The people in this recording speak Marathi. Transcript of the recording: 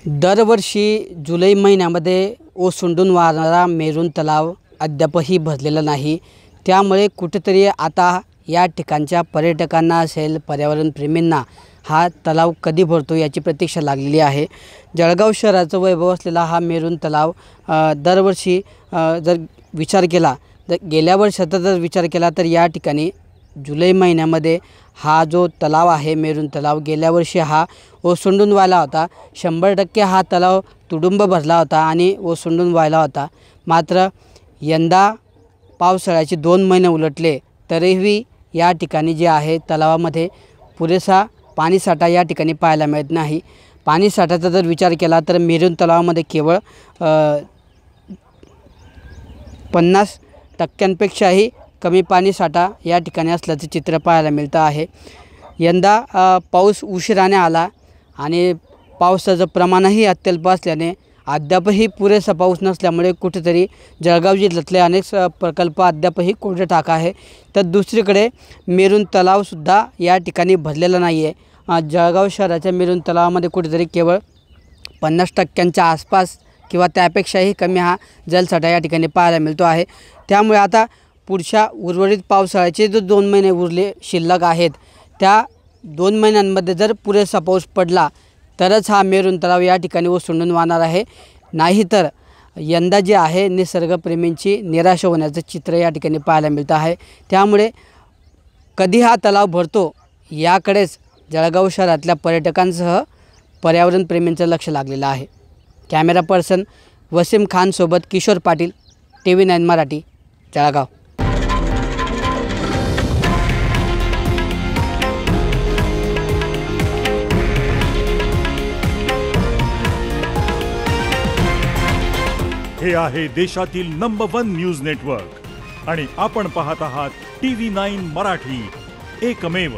दरवर्षी जुलै महिन्यामध्ये ओसंडून वाहणारा मेरून तलाव अद्यापही भरलेला नाही। त्यामुळे कुठेतरी आता या ठिकाणच्या पर्यटकांना असेल, पर्यावरणप्रेमींना हा तलाव कधी भरतो याची प्रतीक्षा लागलेली आहे। जळगाव शहराचं वैभव असलेला हा मेरून तलाव दरवर्षी जर विचार केला, गेल्या वर्षाचा जर विचार केला तर या ठिकाणी जुलै महिन्यामध्ये हा जो तलाव आहे मेरून तलाव, गेल्या वर्षी हा ओसंडून वाहिला होता। 100% हा तलाव तुडुंब भरला होता आणि ओसंडून वाहिला होता। मात्र यंदा पावसाळ्याचे 2 महिने उलटले तरीही या ठिकाणी जे आहे तलावामध्ये पुरेसा पाणीसाठा या ठिकाणी पाहायला मिळत नाही। पाणीसाठ्याचा जर विचार केला तर मेरून तलावामध्ये केवळ 50%पेक्षाही कमी पाणीसाठा या ठिकाणी असल्याचे चित्र पाहायला मिळतं आहे। यंदा पाऊस उशिराने आला आणि पावसाचं प्रमाणही अत्यल्प असल्याने अद्यापही पुरेसा पाऊस नसल्यामुळे कुठेतरी जळगाव जिल्ह्यातले अनेक प्रकल्प अद्यापही कोरडे ठाक आहे। तर दुसरीकडे मेरून तलावसुद्धा या ठिकाणी भरलेला नाही आहे। जळगाव शहराच्या मेरून तलावामध्ये कुठेतरी केवळ 50%च्या आसपास किंवा त्यापेक्षाही कमी हा जलसाठा या ठिकाणी पाहायला मिळतो आहे। त्यामुळे आता पुढच्या उर्वरित पावसाळ्याचे जो 2 महिने उरले शिल्लक आहेत, त्या 2 महिन्यांमध्ये जर पुरेसा पाऊस पडला तरच हा मेरून तलाव या ठिकाणी ओसंडून वाहणार आहे। नाहीतर यंदा जे आहे निसर्गप्रेमींची निराशा होण्याचं चित्र या ठिकाणी पाहायला मिळतं आहे। त्यामुळे कधी हा तलाव भरतो याकडेच जळगाव शहरातल्या पर्यटकांसह पर्यावरणप्रेमींचं लक्ष लागलेलं आहे। कॅमेरा पर्सन वसीम खान सोबत किशोर पाटील, TV9 मराठी, जळगाव। हे आहे देशातील नंबर 1 न्यूज नेटवर्क आणि आपण पाहत आहात TV9 मराठी, एकमेव।